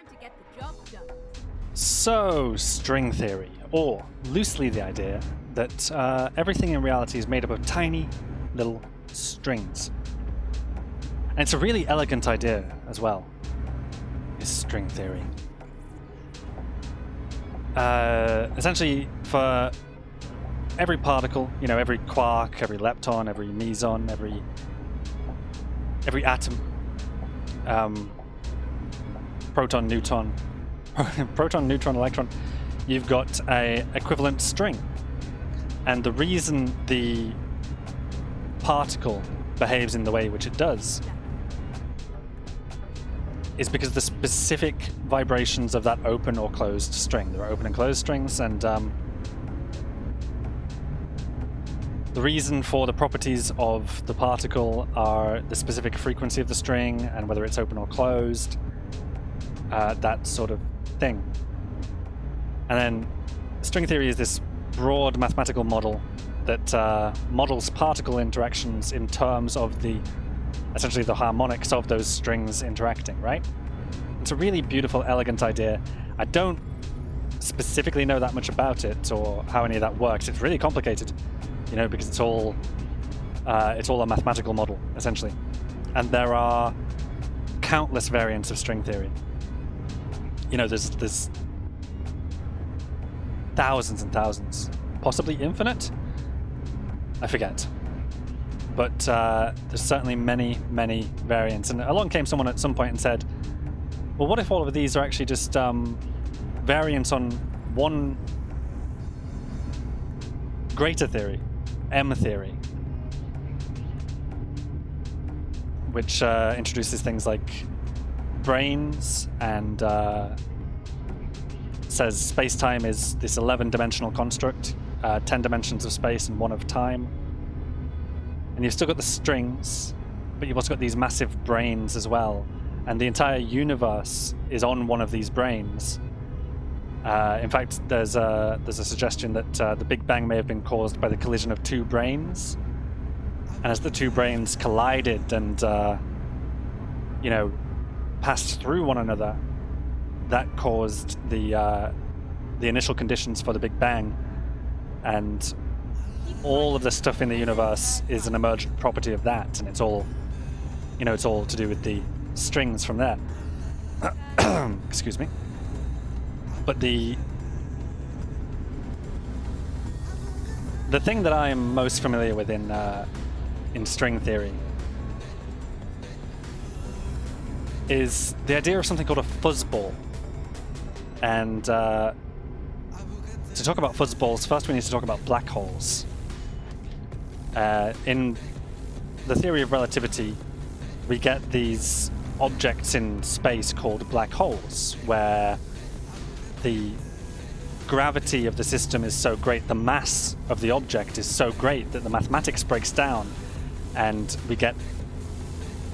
time to get the job done. So, string theory, or loosely the idea that everything in reality is made up of tiny little strings. And it's a really elegant idea as well, is string theory. Essentially, for every particle, you know, every quark, every lepton, every meson, every atom, proton, neutron, electron, you've got a equivalent string. And the reason the particle behaves in the way which it does is because of the specific vibrations of that open or closed string. There are open and closed strings, and the reason for the properties of the particle are the specific frequency of the string and whether it's open or closed, that sort of thing. And then string theory is this broad mathematical model that models particle interactions in terms of essentially the harmonics of those strings interacting, right? It's a really beautiful, elegant idea. I don't specifically know that much about it or how any of that works. It's really complicated, you know, because it's all a mathematical model, essentially. And there are countless variants of string theory. You know, there's thousands and thousands, possibly infinite? I forget. But there's certainly many, many variants. And along came someone at some point and said, well, what if all of these are actually just variants on one greater theory, M theory, which introduces things like brains and says space-time is this 11-dimensional construct, 10 dimensions of space and 1 of time. And you've still got the strings, but you've also got these massive brains as well. And the entire universe is on one of these brains. In fact, there's a suggestion that the Big Bang may have been caused by the collision of 2 brains. And as the 2 brains collided and, you know, passed through one another, that caused the initial conditions for the Big Bang. And all of the stuff in the universe is an emergent property of that, and it's all, you know, it's all to do with the strings from there. Excuse me. But the thing that I am most familiar with in string theory is the idea of something called a fuzzball. And to talk about fuzzballs, first we need to talk about black holes. In the theory of relativity, we get these objects in space called black holes, where the gravity of the system is so great, the mass of the object is so great that the mathematics breaks down, and we get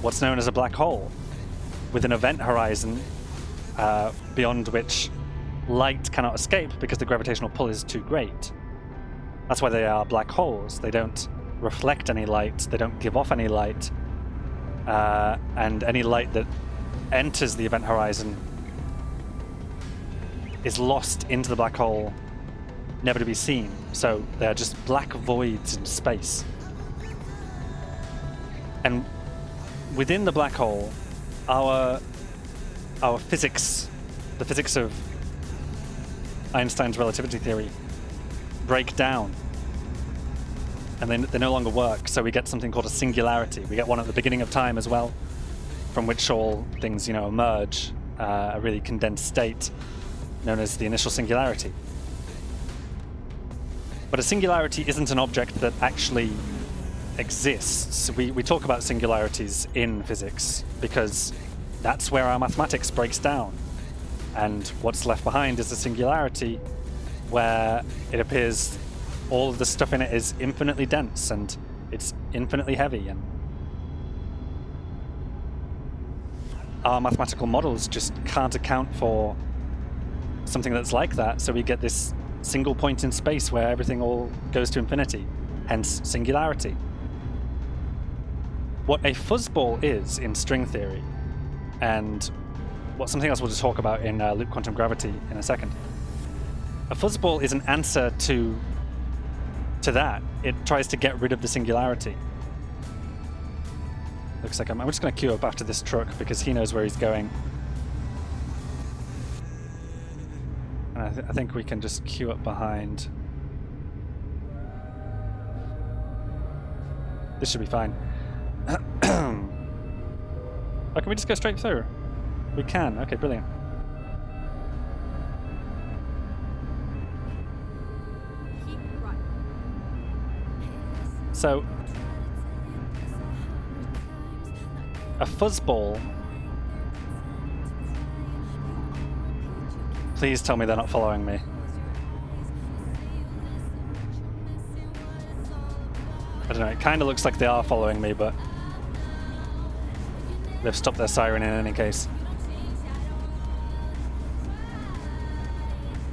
what's known as a black hole, with an event horizon beyond which light cannot escape because the gravitational pull is too great. That's why they are black holes. They don't reflect any light, they don't give off any light, and any light that enters the event horizon is lost into the black hole, never to be seen. So they're just black voids in space. And within the black hole, our physics, the physics of Einstein's relativity theory, break down. And they no longer work, so we get something called a singularity. We get one at the beginning of time as well, from which all things, you know, emerge, a really condensed state known as the initial singularity. But a singularity isn't an object that actually exists. We talk about singularities in physics because that's where our mathematics breaks down. And what's left behind is a singularity where it appears all of the stuff in it is infinitely dense and it's infinitely heavy, and our mathematical models just can't account for something that's like that, so we get this single point in space where everything all goes to infinity, hence singularity. What a fuzzball is in string theory, and something else we'll just talk about in loop quantum gravity in a second. A fuzzball is an answer to that. It tries to get rid of the singularity. Looks like I'm just going to queue up after this truck because he knows where he's going. And I think we can just queue up behind. This should be fine. Oh, can we just go straight through? We can. Okay, brilliant. So, a fuzzball. Please tell me they're not following me. I don't know, it kind of looks like they are following me, but they've stopped their siren in any case.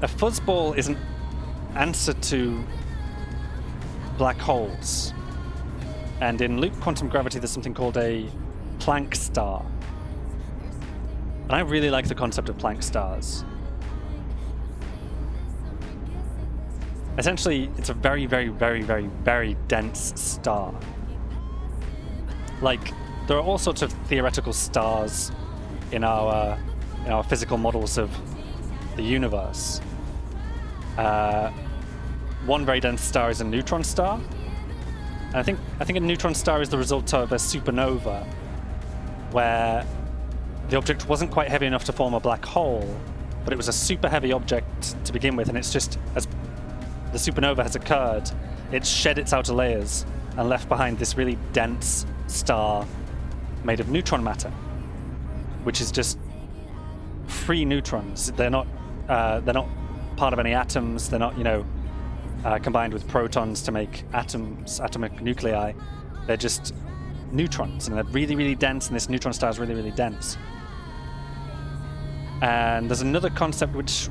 A fuzzball is an answer to black holes. And in loop quantum gravity, there's something called a Planck Star. And I really like the concept of Planck stars. Essentially, it's a very, very, very, very, very dense star. Like, there are all sorts of theoretical stars in our physical models of the universe. One very dense star is a neutron star. And I think a neutron star is the result of a supernova where the object wasn't quite heavy enough to form a black hole, but it was a super heavy object to begin with, and it's just, as the supernova has occurred, it's shed its outer layers and left behind this really dense star made of neutron matter, which is just free neutrons. They're not part of any atoms. They're not, combined with protons to make atoms, atomic nuclei. They're just neutrons, and they're really, really dense, and this neutron star is really, really dense. And there's another concept which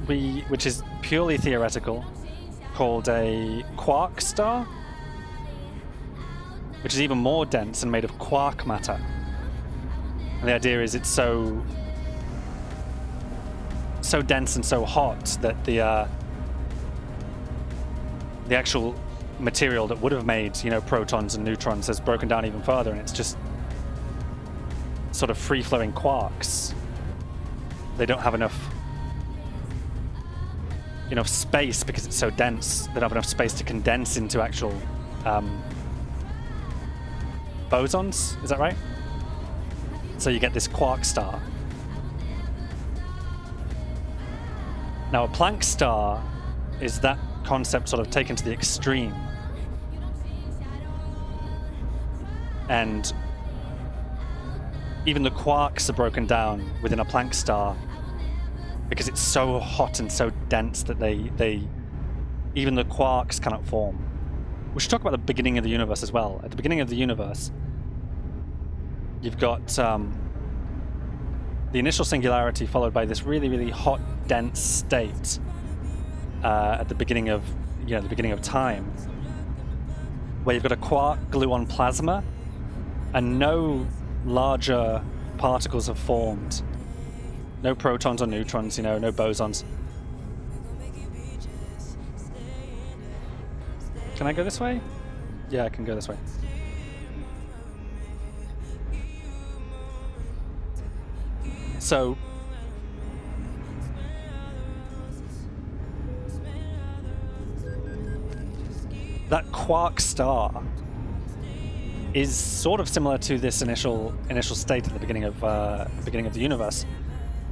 is purely theoretical, called a Quark Star, which is even more dense and made of quark matter. And the idea is it's so dense and so hot that the actual material that would have made, protons and neutrons has broken down even further, and it's just sort of free-flowing quarks. They don't have enough space because it's so dense. They don't have enough space to condense into actual bosons. Is that right? So you get this Quark Star. Now, a Planck Star is that concept sort of taken to the extreme. And even the quarks are broken down within a Planck Star because it's so hot and so dense that even the quarks cannot form. We should talk about the beginning of the universe as well. At the beginning of the universe, you've got the initial singularity followed by this really, really hot, dense state at the beginning of time, where you've got a quark gluon plasma, and no larger particles have formed. No protons or neutrons, no bosons. Can I go this way? Yeah, I can go this way. So that Quark Star is sort of similar to this initial state at the beginning of the universe,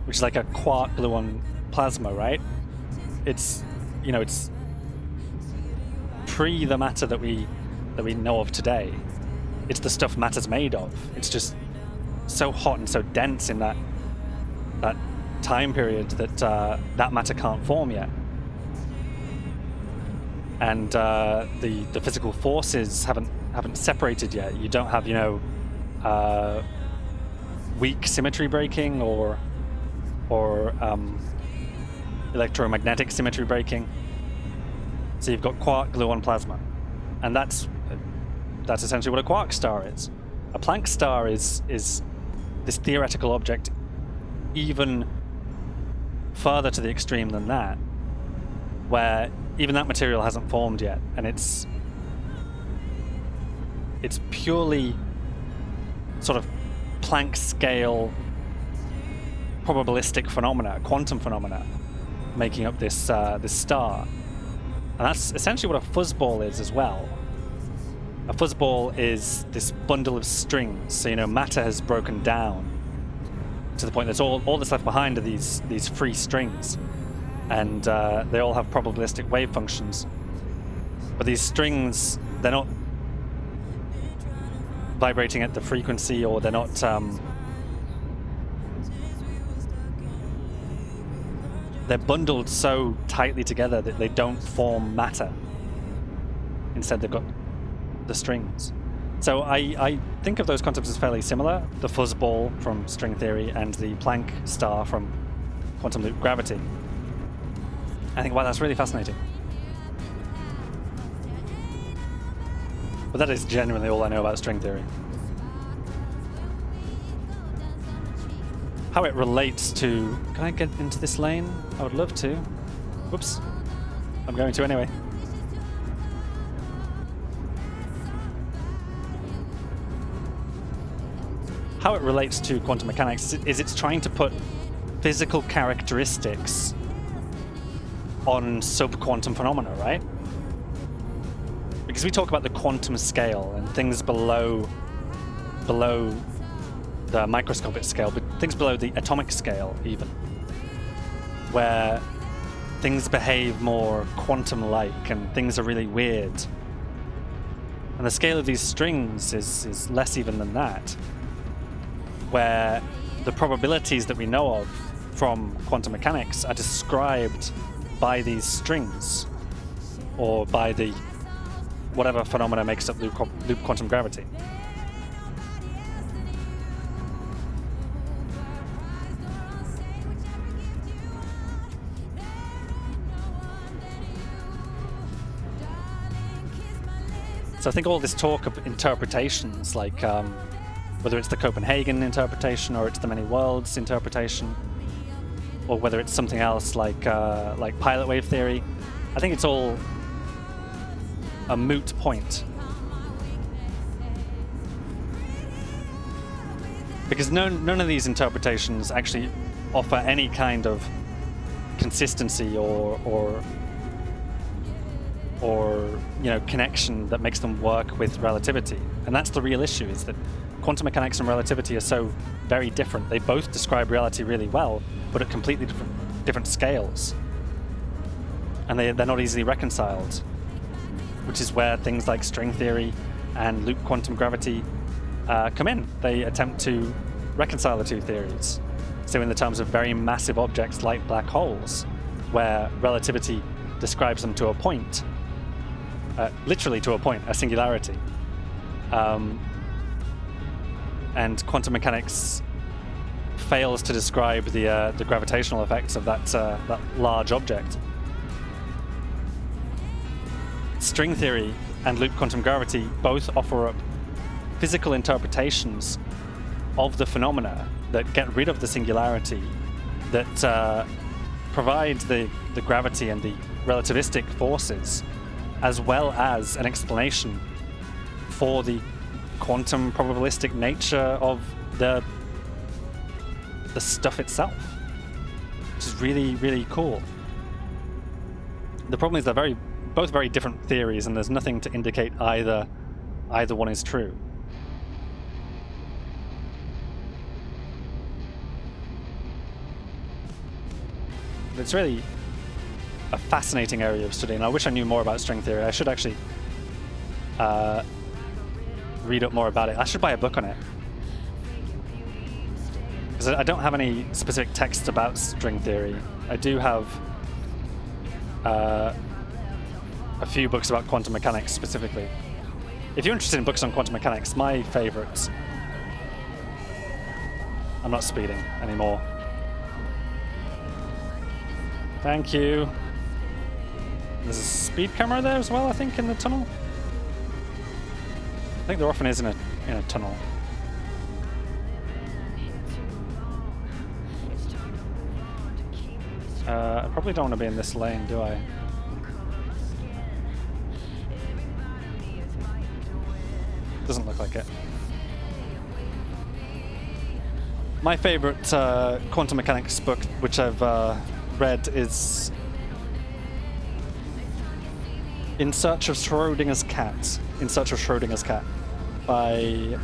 which is like a quark gluon plasma, right? It's it's pre the matter that we know of today. It's the stuff matter's made of. It's just so hot and so dense in that time period that that matter can't form yet. And the physical forces haven't separated yet. You don't have weak symmetry breaking or electromagnetic symmetry breaking. So you've got quark gluon plasma, and that's essentially what a Quark Star is. A Planck Star is this theoretical object even further to the extreme than that, where even that material hasn't formed yet, and it's purely sort of Planck scale probabilistic phenomena, quantum phenomena, making up this this star. And that's essentially what a fuzzball is as well. A fuzzball is this bundle of strings. So, you know, matter has broken down to the point that all that's left behind are these free strings. And they all have probabilistic wave functions. But these strings, they're not vibrating at the frequency, or they're not they're bundled so tightly together that they don't form matter. Instead, they've got the strings. So I think of those concepts as fairly similar: the fuzzball from string theory and the Planck star from quantum loop gravity. I think, wow, that's really fascinating. But that is genuinely all I know about string theory. How it relates to... Can I get into this lane? I would love to. Whoops. I'm going to anyway. How it relates to quantum mechanics is it's trying to put physical characteristics on subquantum phenomena, right? Because we talk about the quantum scale and things below the microscopic scale, but things below the atomic scale even, where things behave more quantum-like and things are really weird. And the scale of these strings is less even than that, where the probabilities that we know of from quantum mechanics are described by these strings, or by the whatever phenomena makes up loop quantum gravity. So I think all this talk of interpretations, like whether it's the Copenhagen interpretation or it's the many worlds interpretation, or whether it's something else like pilot wave theory, I think it's all a moot point. Because none of these interpretations actually offer any kind of consistency or you know, connection that makes them work with relativity. And that's the real issue, is that quantum mechanics and relativity are so very different. They both describe reality really well, but at completely different scales. And they're not easily reconciled, which is where things like string theory and loop quantum gravity come in. They attempt to reconcile the two theories. So in the terms of very massive objects like black holes, where relativity describes them to a point, literally to a point, a singularity. And quantum mechanics fails to describe the gravitational effects of that large object. String theory and loop quantum gravity both offer up physical interpretations of the phenomena that get rid of the singularity, that provide the gravity and the relativistic forces, as well as an explanation for the quantum probabilistic nature of the stuff itself, which is really, really cool. The problem is they're both very different theories, and there's nothing to indicate either one is true. But it's really a fascinating area of study, and I wish I knew more about string theory. I should actually read up more about it. I should buy a book on it, because I don't have any specific texts about string theory. I do have a few books about quantum mechanics specifically. If you're interested in books on quantum mechanics, my favorites... I'm not speeding anymore. Thank you. There's a speed camera there as well, I think, in the tunnel. I think there often is in a tunnel. I probably don't want to be in this lane, do I? Doesn't look like it. My favorite quantum mechanics book, which I've read, is In Search of Schrodinger's Cat. In Search of Schrodinger's Cat by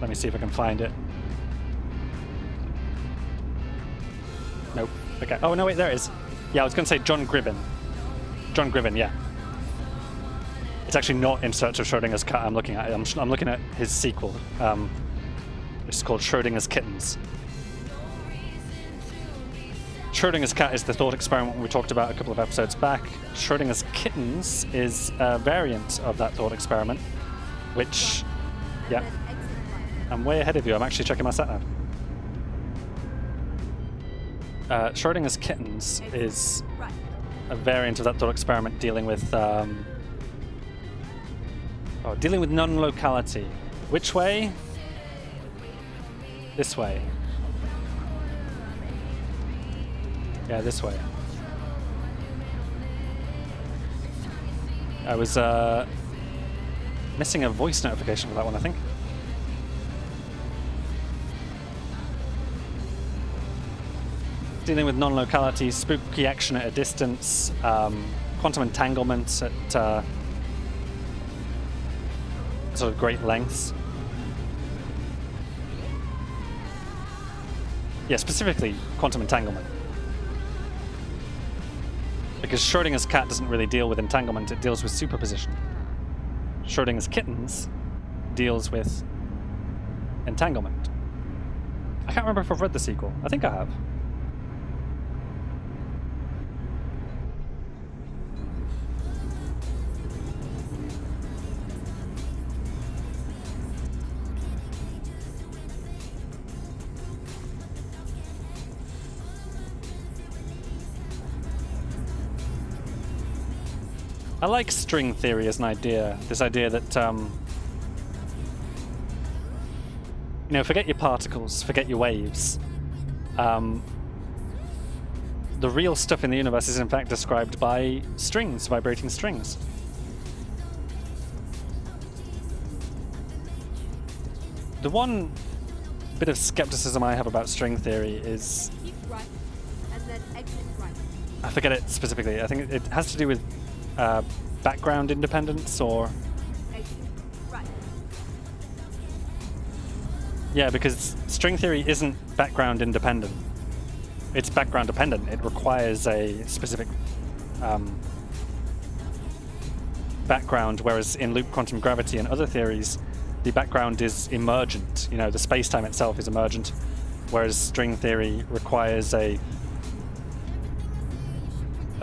let me see if I can find it. Nope. Okay. Oh no, wait, there it is. Yeah, I was going to say John Gribben. John Gribben, yeah. It's actually not In Search of Schrodinger's Cat I'm looking at. I'm looking at his sequel, which is called Schrodinger's Kittens. Schrodinger's Cat is the thought experiment we talked about a couple of episodes back. Schrodinger's Kittens is a variant of that thought experiment, which, yeah, I'm way ahead of you. I'm actually checking my sat nav. Schrodinger's Kittens is a variant of that thought experiment dealing with non-locality. Which way? This way. Yeah, this way. I was missing a voice notification for that one, I think. Dealing with non-locality, spooky action at a distance, quantum entanglements at sort of great lengths. Yeah, specifically quantum entanglement. Because Schrodinger's cat doesn't really deal with entanglement, it deals with superposition. Schrodinger's kittens deals with entanglement. I can't remember if I've read the sequel. I think I have. I like string theory as an idea. This idea that, you know, forget your particles, forget your waves. The real stuff in the universe is in fact described by strings, vibrating strings. The one bit of skepticism I have about string theory is... Keep right, and then exit right. I forget it specifically. I think it has to do with background independence, or... Exit right. Yeah, because string theory isn't background independent. It's background dependent. It requires a specific background, whereas in loop quantum gravity and other theories, the background is emergent. You know, the space-time itself is emergent, whereas string theory requires a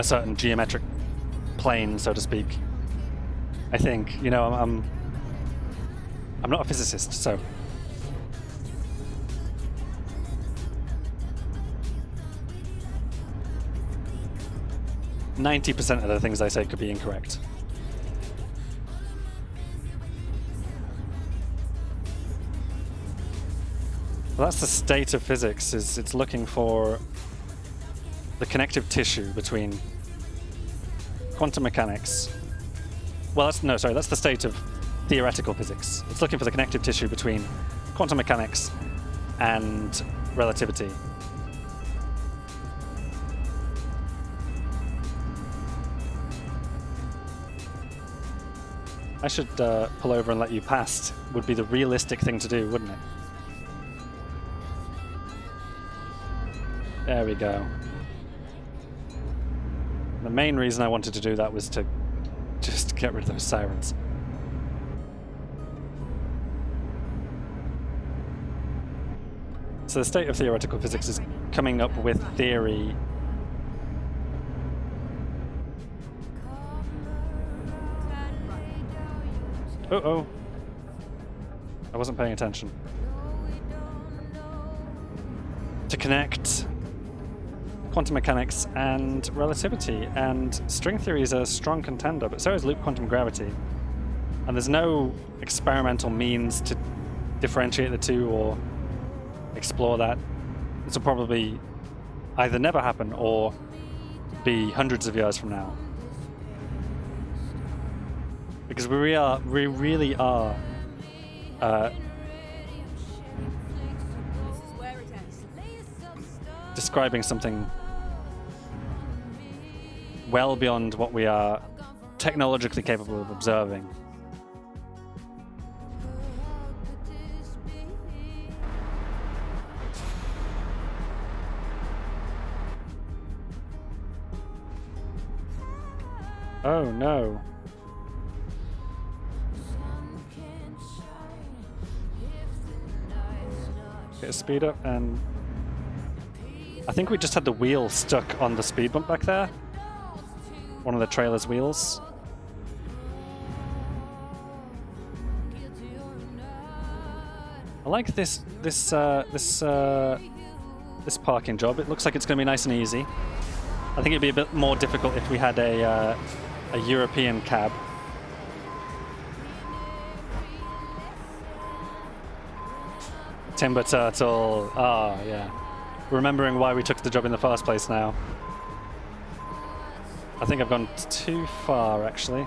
certain geometric plane, so to speak. I think, you know, I'm not a physicist, so 90% of the things I say could be incorrect. Well, that's the state of physics, is it's looking for the connective tissue between quantum mechanics. Well, that's the state of theoretical physics. It's looking for the connective tissue between quantum mechanics and relativity. I should pull over and let you pass. Would be the realistic thing to do, wouldn't it? There we go. The main reason I wanted to do that was to just get rid of those sirens. So the state of theoretical physics is coming up with theory . Uh-oh. I wasn't paying attention. To connect quantum mechanics and relativity, and string theory is a strong contender, but so is loop quantum gravity. And there's no experimental means to differentiate the two or explore that. This will probably either never happen or be hundreds of years from now. Because we really are This is where it ends. describing something well beyond what we are technologically capable of observing. Oh no. Get a speed up, and I think we just had the wheel stuck on the speed bump back there. One of the trailer's wheels. I like this parking job. It looks like it's going to be nice and easy. I think it'd be a bit more difficult if we had a European cab. Timber turtle. Ah, yeah. Remembering why we took the job in the first place now. I think I've gone too far, actually.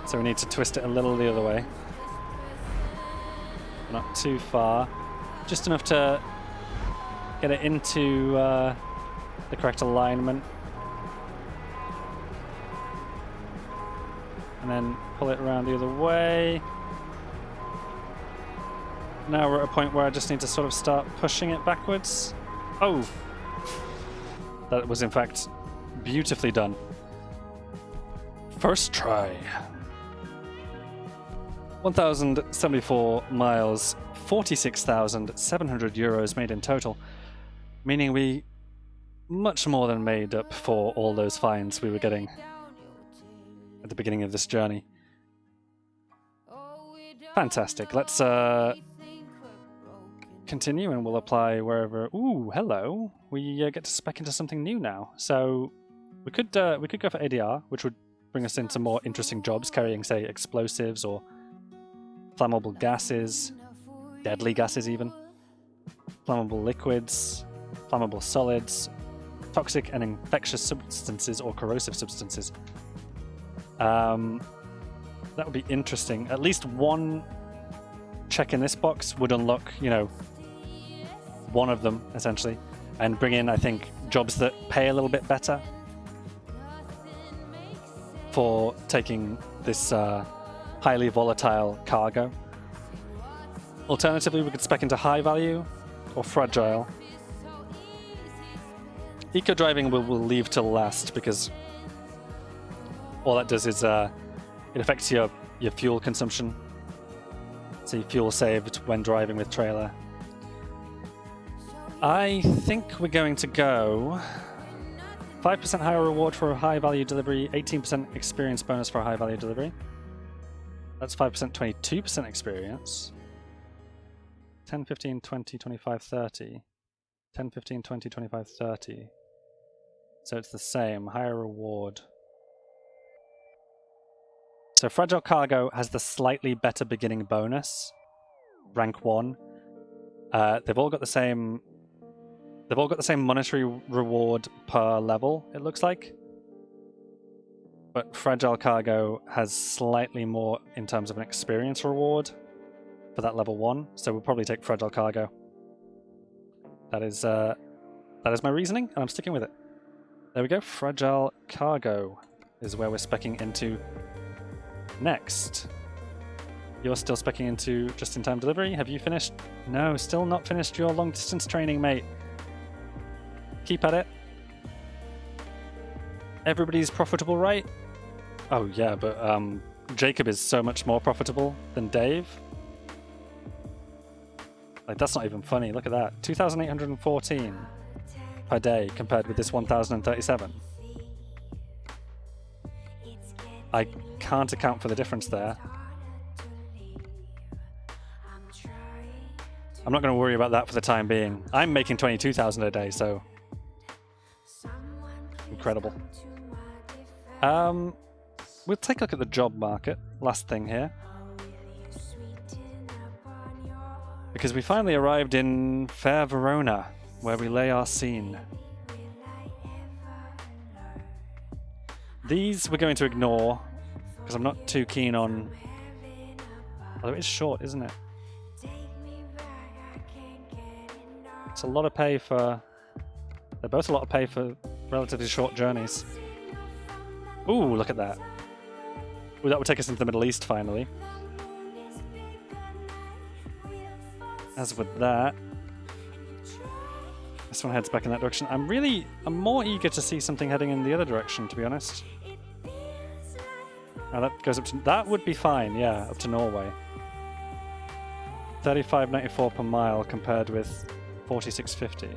So we need to twist it a little the other way. Not too far. Just enough to get it into the correct alignment. And then pull it around the other way. Now we're at a point where I just need to sort of start pushing it backwards. Oh! That was in fact beautifully done. First try. 1,074 miles, 46,700 euros made in total, meaning we much more than made up for all those fines we were getting at the beginning of this journey. Fantastic. Let's continue, and we'll apply wherever. Ooh, hello. We get to spec into something new now. So we could go for ADR, which would bring us into more interesting jobs, carrying, say, explosives or flammable gases, deadly gases even, flammable liquids, flammable solids, toxic and infectious substances or corrosive substances. That would be interesting. At least one check in this box would unlock, you know, one of them, essentially, and bring in, I think, jobs that pay a little bit better for taking this highly volatile cargo. Alternatively, we could spec into high value or fragile. Eco driving we'll leave till last, because all that does is it affects your fuel consumption. So your fuel saved when driving with trailer. I think we're going to go 5% higher reward for a high value delivery, 18% experience bonus for a high value delivery. That's 5%, 22% experience. 10, 15, 20, 25, 30. 10, 15, 20, 25, 30. So it's the same, higher reward. So Fragile Cargo has the slightly better beginning bonus, rank 1. They've all got the same monetary reward per level, it looks like. But Fragile Cargo has slightly more in terms of an experience reward for that level 1, so we'll probably take Fragile Cargo. That is my reasoning, and I'm sticking with it. There we go, Fragile Cargo is where we're speccing into next. You're still speccing into just-in-time delivery. Have you finished? No, still not finished your long-distance training, mate. Keep at it. Everybody's profitable, right? Oh yeah, but Jacob is so much more profitable than Dave. Like, that's not even funny. Look at that. 2,814 per day compared with this 1,037. I can't account for the difference there. I'm not going to worry about that for the time being. I'm making 22,000 a day, so incredible. We'll take a look at the job market. Last thing here. Because we finally arrived in fair Verona, where we lay our scene. These we're going to ignore, because I'm not too keen on... Although it is short, isn't it? It's a lot of pay for... They're both a lot of pay for relatively short journeys. Ooh, look at that. Ooh, that would take us into the Middle East, finally. As with that... This one heads back in that direction. I'm more eager to see something heading in the other direction, to be honest. Oh, that goes up to... That would be fine, yeah, up to Norway. 35.94 per mile compared with 46.50.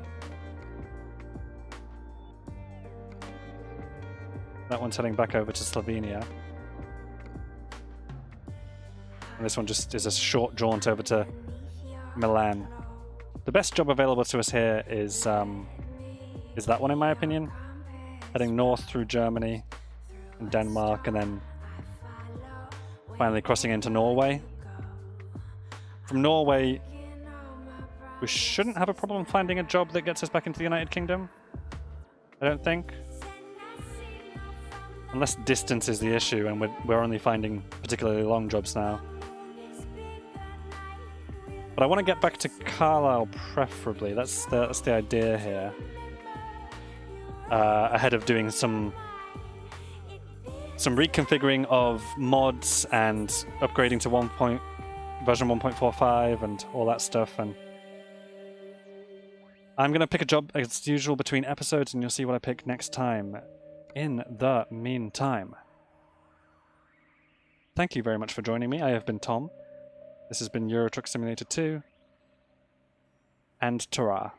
That one's heading back over to Slovenia. And this one just is a short jaunt over to Milan. The best job available to us here is that one, in my opinion. Heading north through Germany and Denmark, and then finally crossing into Norway. From Norway, we shouldn't have a problem finding a job that gets us back into the United Kingdom. I don't think. Unless distance is the issue, and we're only finding particularly long jobs now. But I want to get back to Carlisle, preferably. That's the idea here. Ahead of doing some reconfiguring of mods and upgrading to version 1.45 and all that stuff. And I'm going to pick a job as usual between episodes, and you'll see what I pick next time. In the meantime, thank you very much for joining me. I have been Tom. This has been Euro Truck Simulator 2, and ta-ra.